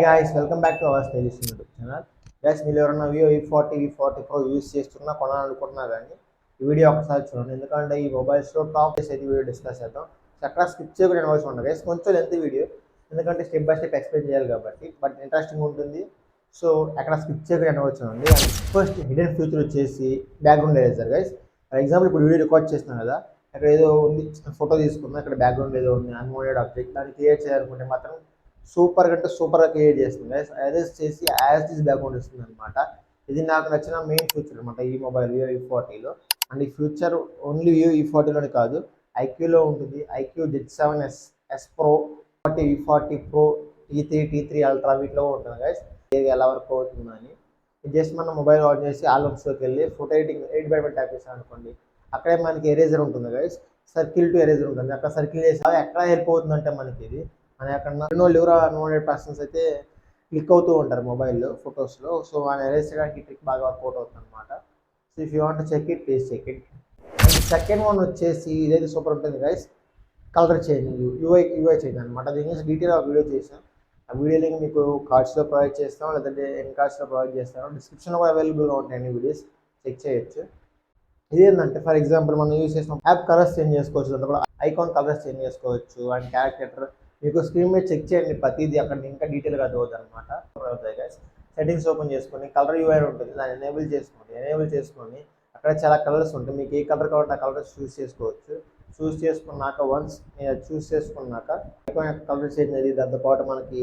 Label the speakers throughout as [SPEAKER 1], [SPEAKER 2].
[SPEAKER 1] guys, welcome back to our stylish YouTube channel. Guys, మీరు ఎవరైనా Vivo V40 Pro use చేస్తున్నా కొనాలనుకుంటున్నారు కానీ ఈ వీడియో ఒకసారి చూడండి, ఎందుకంటే ఈ మొబైల్స్లో టాప్ అయితే వీడియో డిస్కస్ చేద్దాం. అక్కడ స్కిప్ చేయకుండా అవసరం ఉండదు గైస్, కొంచెం లెంత్ వీడియో, ఎందుకంటే స్టెప్ బై స్టెప్ ఎక్స్ప్లెయిన్ చేయాలి కాబట్టి, బట్ ఇంట్రెస్టింగ్ ఉంటుంది. సో అక్కడ స్కిప్ చేయకుండా వచ్చండి. ఫస్ట్ హిడెన్ ఫ్యూచర్ వచ్చేసి background eraser guys. For example ఇప్పుడు వీడియో రికార్డ్ చేస్తున్నాను కదా, అక్కడ ఏదో ఉంది, ఫోటో తీసుకున్నా, అక్కడ బ్యాక్గ్రౌండ్ ఏదో ఉంది, అన్వాంటెడ్ ఆబ్జెక్ట్, దాన్ని క్రియేట్ చేయాలనుకుంటే మాత్రం సూపర్గా క్రియేట్ చేస్తుంది గైస్. అరేజ్ చేసి యాజ్ ఇస్ బ్యాక్గ్రౌండ్ ఇస్తుంది అనమాట. ఇది నాకు నచ్చిన మెయిన్ ఫీచర్ అనమాట ఈ మొబైల్ Vivo V40లో. అండ్ ఈ ఫ్యూచర్ ఓన్లీ Vivo V40లోనే కాదు, ఐక్యూలో ఉంటుంది. IQ z9s Pro, V40 Pro, T3ultra వీటిలో ఉంటుంది గైస్. ఇది ఎలా వర్క్ అవుతుందని జస్ట్ మన మొబైల్ ఆన్ చేసి ఆల్బమ్స్లోకి వెళ్ళి ఫోటో ఎడిట్ బై ట్యాప్ చేసాం అనుకోండి, అక్కడే మనకి ఎరేజర్ ఉంటుంది గైస్. సర్కిల్ టు ఎరేజర్ ఉంటుంది. అక్కడ సర్కిల్ చేసి ఎక్కడ హెల్ప్ అవుతుందంటే మనకి ఇది మన అక్కడ ఎవరో అన్వాంటెడ్ పర్సన్స్ అయితే క్లిక్ అవుతూ ఉంటారు మొబైల్లో ఫొటోస్లో. సో ఆయన ఎరేజ్ చేయడానికి ట్రిక్ బాగా వర్కౌట్ అవుతుంది అనమాట. So if you want check it, please check it. And second one వచ్చేసి ఇదైతే సూపర్ ఉంటుంది guys, colour change, UI change అనమాట. దీని గురించి డీటెయిల్ వీడియో చేసాం. ఆ వీడియో లింక్ మీకు కార్డ్స్లో ప్రొవైడ్ చేస్తాం, లేదంటే ఎన్ కార్డ్స్లో ప్రొవైడ్ చేస్తాను. డిస్క్రిప్షన్లో కూడా అవైలబుల్గా ఉంటాయి అన్ని వీడియోస్, చెక్ చేయొచ్చు. ఇదేంటంటే ఫర్ ఎగ్జాంపుల్ మనం యూజ్ చేసిన యాప్ కలర్స్ చేంజ్ చేసుకోవచ్చు, అంతా కూడా ఐకాన్ కలర్స్ చేంజ్ చేసుకోవచ్చు. అండ్ క్యారెక్టర్ మీకు స్క్రీన్ మీద చెక్ చేయండి, ప్రతిదీ అక్కడ ఇంకా డీటెయిల్గా అదవుతుంది అనమాట. సెట్టింగ్స్ ఓపెన్ చేసుకొని కలర్ యూఐ ఉంటుంది, దాన్ని ఎనేబుల్ చేసుకొని అక్కడ చాలా కలర్స్ ఉంటాయి. మీకు ఏ కలర్ కావాలంటే ఆ కలర్స్ చూస్ చేసుకున్నాక వన్స్ నేను చూస్ చేసుకున్నాక ఐకాన్ కలర్ చేంజ్ అయ్యి, దాంతో పాటు మనకి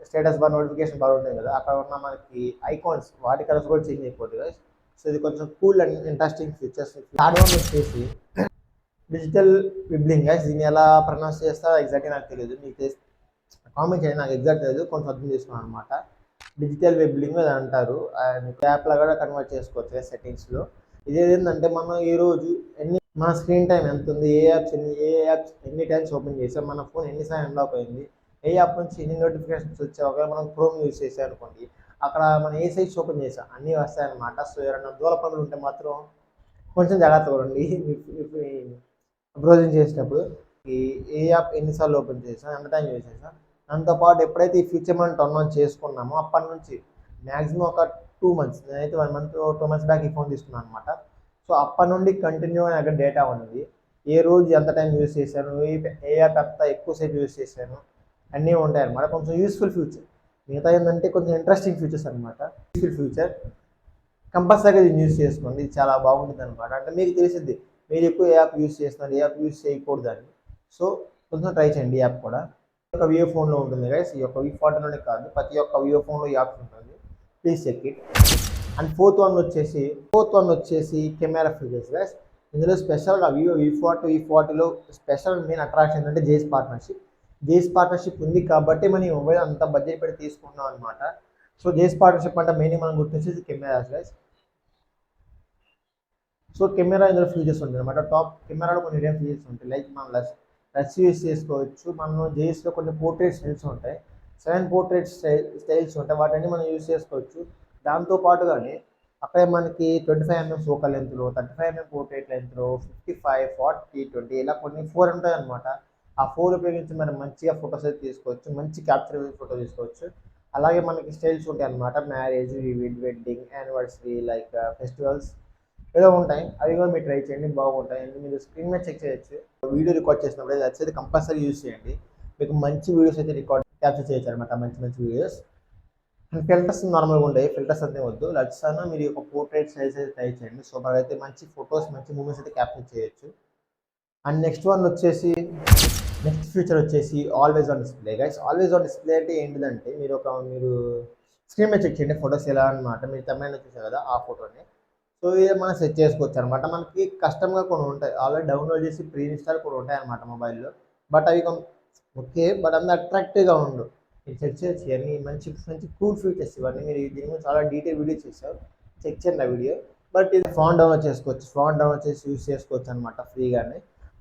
[SPEAKER 1] స్టేటస్ బార్ నోటిఫికేషన్ బార్ ఉంటుంది కదా, అక్కడ ఉన్న మనకి ఐకాన్స్ వాటి కలర్స్ కూడా చేంజ్ అయిపోతుంది. సో ఇది కొంచెం cool and interesting features. Third one వచ్చేసి డిజిటల్ విబ్లింగ్ గైస్. దీన్ని ఎలా ప్రొనౌన్స్ చేస్తారో ఎగ్జాక్ట్గా నాకు తెలియదు, మీకు కామెంట్ చేయండి, నాకు ఎగ్జాక్ట్ తెలియదు, కొంచెం అర్థం చేసుకున్నాను అనమాట. డిజిటల్ విబ్లింగ్ అది అంటారు. మీకు యాప్లా కూడా కన్వర్ట్ చేసుకోవచ్చు సెట్టింగ్స్లో. ఇదేంటంటే మనం ఈరోజు మన స్క్రీన్ టైం ఎంత ఉంది, ఏ యాప్స్ ఎన్ని టైమ్స్ ఓపెన్ చేసాం, మన ఫోన్ ఎన్నిసార్లు అన్లాక్ అయింది, ఏ యాప్ నుంచి ఎన్ని నోటిఫికేషన్స్ వచ్చాయి, ఒకవేళ మనం క్రోమ్ యూజ్ చేసాం అనుకోండి, అక్కడ మనం ఏ సైట్స్ ఓపెన్ చేసాం అన్నీ వస్తాయన్నమాట. సో ఎవరైనా దూర పనులు ఉంటే మాత్రం కొంచెం జాగ్రత్తగా ఉండండి బ్రౌజింగ్ చేసేటప్పుడు. ఏ యాప్ ఎన్నిసార్లు ఓపెన్ చేసాం, ఎంత టైం యూజ్ చేసాం. దాంతోపాటు ఎప్పుడైతే ఈ ఫ్యూచర్ మనం టర్న్ ఆన్ చేసుకున్నామో అప్పటి నుంచి మ్యాక్సిమం ఒక 2 months, నేనైతే 1 month 2 months బ్యాక్ ఈ ఫోన్ తీసుకున్నాను అనమాట. సో అప్పటి నుండి కంటిన్యూ అక్కడ డేటా ఉంది, ఏ రోజు ఎంత టైం యూజ్ చేశాను, ఏ యాప్ ఎంత ఎక్కువసేపు యూజ్ చేశాను, అన్నీ ఉంటాయి అనమాట. కొంచెం యూస్ఫుల్ ఫ్యూచర్. మిగతా ఏంటంటే కొంచెం ఇంట్రెస్టింగ్ ఫీచర్స్ అనమాట. యూస్ఫుల్ ఫ్యూచర్ కంపల్సరీగా దీన్ని యూజ్ చేసుకోండి, ఇది చాలా బాగుంటుంది అనమాట. అంటే మీకు తెలిసింది మీరు ఎక్కువ ఏ యాప్ యూజ్ చేస్తున్నారు, ఏ యాప్ యూజ్ చేయకూడదు అని. సో కొంచెం ట్రై చేయండి ఈ యాప్ కూడా. ఒక Vivo ఫోన్లో ఉంటుంది గైస్, ఈ యొక్క V40లోనే కాదు, ప్రతి ఒక్క Vivo ఫోన్లో ఈ యాప్ ఉంటుంది, please check it. And fourth one వచ్చేసి కెమెరా ఫీచర్స్ గైస్. ఇందులో స్పెషల్గా Vivo V40లో స్పెషల్ మెయిన్ అట్రాక్షన్ ఏంటంటే జేస్ పార్ట్నర్షిప్ ఉంది కాబట్టి మనం ఈ మొబైల్ అంత బడ్జెట్ పెట్టి తీసుకున్నాం అనమాట. సో జేస్ పార్ట్నర్షిప్ అంటే మెయిన్ మనం గుర్తొచ్చేసి కెమెరాస్ గైస్. సో కెమెరా ఇందులో ఫీచర్స్ ఉంటాయి అనమాట. టాప్ కెమెరాలో కొన్ని హిడెన్ ఫీచర్స్ ఉంటాయి, లైక్ మనం లెన్స్ యూస్ చేసుకోవచ్చు. మనం జేఎస్లో కొన్ని పోర్ట్రేట్ స్టైల్స్ ఉంటాయి, 7 పోర్ట్రేట్ స్టైల్స్ ఉంటాయి, వాటిని మనం యూస్ చేసుకోవచ్చు. దాంతోపాటుగానే అక్కడే మనకి 25mm ఫోకల్ లెంత్లో, 35mm పోర్ట్రేట్ లెంత్లో, 55, 40, 20 ఇలా కొన్ని 4 ఉంటాయి అనమాట. ఆ 4 ఉపయోగించి మనం మంచిగా ఫొటోస్ అయితే తీసుకోవచ్చు, మంచి క్యాప్చర్ ఫోటో తీసుకోవచ్చు. అలాగే మనకి స్టైల్స్ ఉంటాయి అనమాట, marriage, wedding, anniversary, like festivals ఏదో ఉంటాయి. అవి కూడా మీరు ట్రై చేయండి, బాగుంటాయి. మీరు స్క్రీన్ మీద చెక్ చేయొచ్చు. వీడియో రికార్డ్ చేసినప్పుడు అయితే కంపల్సరీ యూజ్ చేయండి, మీకు మంచి వీడియోస్ అయితే క్యాప్చర్ చేయొచ్చు అనమాట, మంచి వీడియోస్. అండ్ ఫిల్టర్స్ నార్మల్గా ఉంటాయి, ఫిల్టర్స్ అంతే వద్దు. లడ్సాన మీరు ఒక పోర్ట్రేట్ సైజ్ అయితే ట్రై చేయండి, సో అయితే మంచి ఫొటోస్, మంచి మూమెంట్స్ అయితే క్యాప్చర్ చేయొచ్చు. అండ్ నెక్స్ట్ ఫీచర్ వచ్చేసి always on display guys. Always on display అంటే ఏంటిదంటే మీరు స్క్రీన్ మీద చెక్ చేయండి ఫొటోస్ ఎలా అనమాట. మీరు తమిళ చూసారు కదా ఆ ఫోటోని, సో ఇది మనం సెట్ చేసుకోవచ్చు అనమాట. మనకి కస్టమ్గా కొన్ని ఉంటాయి, ఆల్రెడీ డౌన్లోడ్ చేసి ప్రీ ఇన్స్టాల్ కొన్ని ఉంటాయి అనమాట మొబైల్లో, బట్ అవి ఓకే, బట్ అంత అట్రాక్టివ్గా ఉండు. మీరు చెక్ చేయొచ్చు, ఇవన్నీ మంచి కూల్ ఫీచర్స్ ఇవన్నీ. మీరు దీని గురించి చాలా డీటెయిల్ వీడియో చేశారు, చెక్ చేయండి ఆ వీడియో. బట్ ఇది ఫోన్ డౌన్లోడ్ చేసి యూస్ చేసుకోవచ్చు అనమాట ఫ్రీగానే.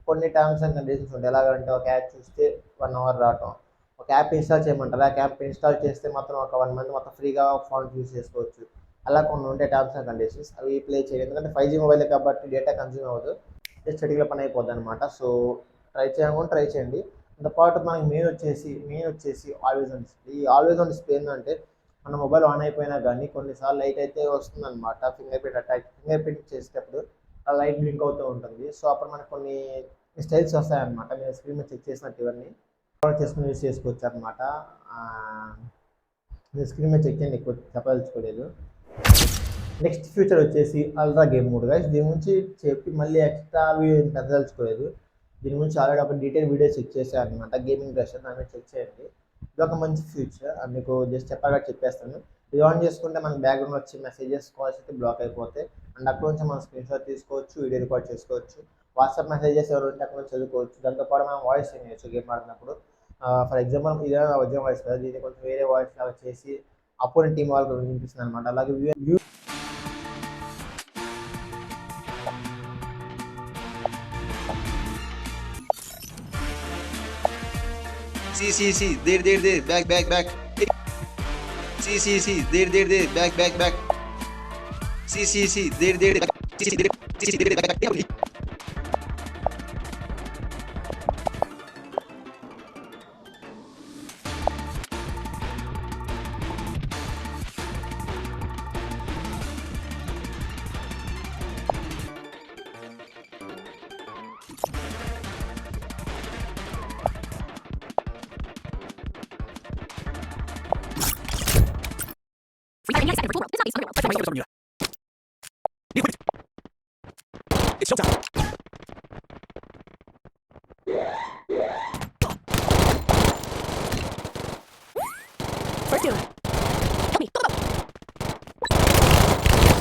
[SPEAKER 1] కొన్ని టర్మ్స్ అండ్ కండిషన్స్ ఉంటాయి, ఎలాగంటే ఒక యాప్ చూస్తే 1 hour రావటం, ఒక యాప్ ఇన్స్టాల్ చేయమంటారు, ఆ యాప్ ఇన్స్టాల్ చేస్తే మాత్రం ఒక 1 month మొత్తం ఫ్రీగా ఫోన్ యూస్ చేసుకోవచ్చు. అలా కొన్ని ఉంటాయి టర్మ్స్ అండ్ కండిషన్స్, అవి ప్లే చేయండి. ఎందుకంటే 5G మొబైల్ కాబట్టి డేటా కన్జ్యూమ్ అవ్వదు, జస్ట్ చెటికలో పని అయిపోద్ది అనమాట. సో ట్రై చేయండి. పాటు మనకి మెయిన్ వచ్చేసి ఆల్వేస్ ఆన్ డిస్ప్లే. ఈ ఆల్వేస్ ఆన్ డిస్ప్లే ఏంటంటే మన మొబైల్ ఆన్ అయిపోయినా కానీ కొన్నిసార్లు లైట్ అయితే వస్తుందన్నమాట. ఫింగర్ ప్రింట్ చేసేటప్పుడు ఆ లైట్ బ్లింక్ అవుతూ ఉంటుంది. సో అప్పుడు మనకు కొన్ని స్టైల్స్ వస్తాయన్నమాట. మీరు స్క్రీన్ మీద చెక్ చేసినట్టు ఇవన్నీ చేసుకుని యూస్ చేసుకోవచ్చు అనమాట. మీరు స్క్రీన్ మీద చెక్ చేయండి, ఎక్కువ చెప్పదలుచుకోలేదు. నెక్స్ట్ ఫ్యూచర్ వచ్చేసి అల్ట్రా గేమ్ మోడ్ గైస్. దీని గురించి చెప్పి మళ్ళీ ఎక్స్ట్రా పెద్దదలుచుకోలేదు. దీని గురించి ఆల్రెడీ ఒక డీటెయిల్ వీడియో చెక్ చేశాను అనమాట. గేమింగ్ వర్షన్ దాని మీద చెక్ చేయండి. ఇది ఒక మంచి ఫ్యూచర్, మీకు జస్ట్ చెప్పేస్తాను. ఇది ఆన్ చేసుకుంటే మన బ్యాక్గ్రౌండ్ వచ్చి మెసేజెస్ కాల్స్ అయితే బ్లాక్ అయిపోతాయి. అండ్ అక్కడ నుంచి మనం స్క్రీన్ షాట్ తీసుకోవచ్చు, వీడియో రికార్డ్ చేసుకోవచ్చు, వాట్సాప్ మెసేజెస్ ఎవరు ఉంటే అక్కడ నుంచి చదువుకోవచ్చు. దాంతోపాటు మనం వాయిస్ చేంజ్ చేయొచ్చు గేమ్ ఆడినప్పుడు. ఫర్ ఎగ్జాంపుల్ ఇదే ఒరిజినల్ వాయిస్ కదా, దీన్ని కొంచెం వేరే వాయిస్ లాగా చేసి అపోనెంట్ టీం వాళ్ళకి వినిపిస్తుంది అనమాట. అలాగే
[SPEAKER 2] See, there, back. See, there, back. See, there, back. See, there, back. It's showtime. First dude. Help me. Go.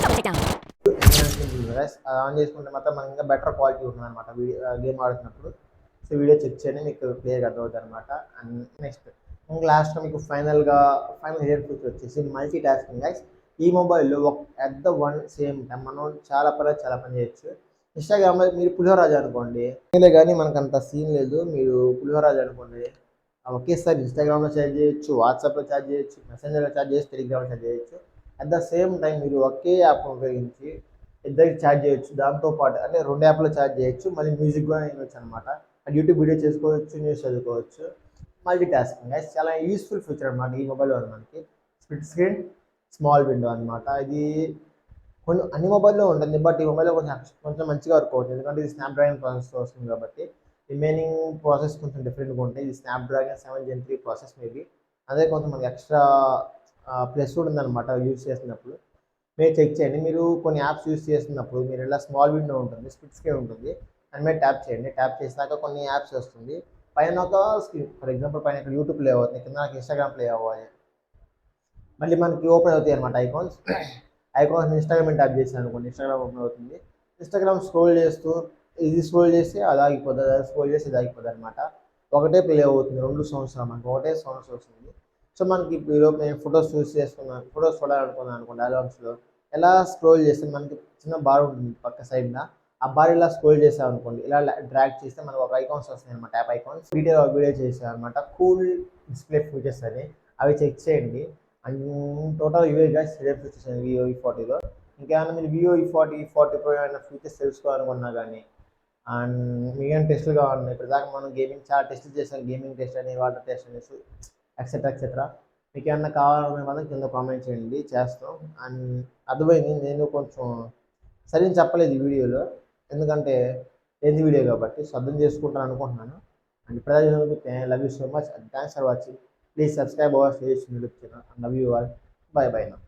[SPEAKER 2] Double takedown.
[SPEAKER 1] అది ఆన్ చేసుకుంటే మాత్రం మనకి ఇంకా బెటర్ క్వాలిటీ ఉంటుంది అనమాట గేమ్ ఆడుతున్నప్పుడు. సో వీడియో చెక్ చేయండి, మీకు క్లియర్గా అర్థమవుతుంది అనమాట. అండ్ నెక్స్ట్ లాస్ట్గా మీకు ఫైనల్ హెయిర్ ఫీచర్ వచ్చేసి మల్టీ టాస్కింగ్ గైస్. ఈ మొబైల్లో at the one same time మనం చాలా పని చేయొచ్చు. ఇన్స్టాగ్రామ్లో మీరు పులిహోరాజు అనుకోండి, కానీ మనకు అంత సీన్ లేదు. మీరు పులిహోరాజు అనుకోండి, ఒకేసారి ఇన్స్టాగ్రామ్లో చాట్ చేయొచ్చు, వాట్సాప్లో చాట్ చేయొచ్చు, మెసెంజర్లో చాట్ చేయొచ్చు, టెలిగ్రామ్లో చాట్ చేయొచ్చు. అట్ ద సేమ్ టైం మీరు ఒకే యాప్ ఉపయోగించి ఇద్దరికి చాట్ చేయొచ్చు. దాంతోపాటు అంటే 2 యాప్లో చాట్ చేయొచ్చు, మళ్ళీ మ్యూజిక్ కూడా వినొచ్చు అనమాట. యూట్యూబ్ వీడియో చేసుకోవచ్చు, న్యూస్ చదువుకోవచ్చు. మల్టీ టాస్కింగ్ గైస్ చాలా యూస్ఫుల్ ఫీచర్ అనమాట ఈ మొబైల్లో మనకి. స్ప్లిట్ స్క్రీన్ స్మాల్ విండో అనమాట. ఇది అన్ని మొబైల్లో ఉంటుంది, బట్ ఈ మొబైల్లో కొంచెం మంచిగా వర్క్ అవుతుంది. ఎందుకంటే ఇది స్నాప్డ్రాగన్ ప్రాసెస్తో వస్తుంది కాబట్టి. రిమైనింగ్ ప్రాసెస్ కొంచెం డిఫరెంట్గా ఉంటాయి. ఇది స్నాప్డ్రాగన్ 7 Gen 3 ప్రాసెస్ మేబీ. అదే కొంచెం మనకి ఎక్స్ట్రా ప్లస్ కూడా ఉందన్నమాట యూజ్ చేసినప్పుడు. మీరు చెక్ చేయండి. మీరు కొన్ని యాప్స్ యూజ్ చేస్తున్నప్పుడు మీరు ఇలా స్మాల్ విండో ఉంటుంది, స్ప్లిట్ స్క్రీన్ ఉంటుంది, దాని మీద ట్యాప్ చేయండి. ట్యాప్ చేసినాక కొన్ని యాప్స్ వస్తుంది. పైన ఒక స్క్రీన్, ఫర్ ఎగ్జాంపుల్ పైన ఇక్కడ యూట్యూబ్ ప్లే అవుతుంది, కింద నాకు ఇన్స్టాగ్రామ్ ప్లే అవ్వాలి. మళ్ళీ మనకి ఓపెన్ అవుతాయి అనమాట ఐకాన్స్. ఇన్స్టాగ్రామ్ ట్యాప్ చేసాను అనుకోండి, ఇన్స్టాగ్రామ్ ఓపెన్ అవుతుంది. ఇన్స్టాగ్రామ్ స్క్రోల్ చేస్తూ ఇది స్క్రోల్ చేస్తే అది ఆగిపోతుంది, అది స్క్రోల్ చేస్తే ఇది ఆగిపోతుంది అనమాట. ఒకటే ప్లే అవుతుంది, 2 సౌండ్స్ మనకి ఒకటే సౌండ్స్ వస్తుంది. సో మనకి ఇప్పుడు నేను ఫొటోస్ చూడాలనుకున్నాను అనుకోండి, ఆల్బమ్స్లో ఎలా స్క్రోల్ చేస్తే మనకి చిన్న బార్ ఉంటుంది పక్క సైడ్న, ఆ బార్ ఇలా స్క్రోల్ చేసాం అనుకోండి, ఇలా డ్రాగ్ చేస్తే మనకు ఒక ఐకాన్స్ వస్తాయి అనమాట, యాప్ ఐకాన్స్. వీడియో చేసాం అనమాట, కూల్ డిస్ప్లే ఫీచర్స్ అని, అవి చెక్ చేయండి. అండ్ టోటల్ ఇవే గైస్ హెయిర్ ఫీచర్స్ అని Vivo V40లో. ఇంకేమైనా మీరు Vivo V40 Pro ఏమైనా ఫీచర్స్ తెలుసుకోవాలనుకున్నా కానీ, అండ్ మీకేం టెస్టులు కావాలి, ఇప్పుడు దాకా మనం చాలా టెస్టులు చేసాం, గేమింగ్ టెస్ట్ అని, వాటర్ టెస్ట్ అనేసి ఎక్సెట్రా. మీకు ఏమన్నా కావాలనే మాత్రం కింద కామెంట్ చేయండి, చేస్తాం. అండ్ అర్థమైంది, నేను కొంచెం సరిగ్గా చెప్పలేదు ఈ వీడియోలో, ఎందుకంటే ఏంది వీడియో కాబట్టి. సో అర్థం చేసుకుంటాను అనుకుంటున్నాను. అండ్ ఇప్పుడు love you so much, thanks for watching. Please subscribe our YouTube channel. And love you all. By now.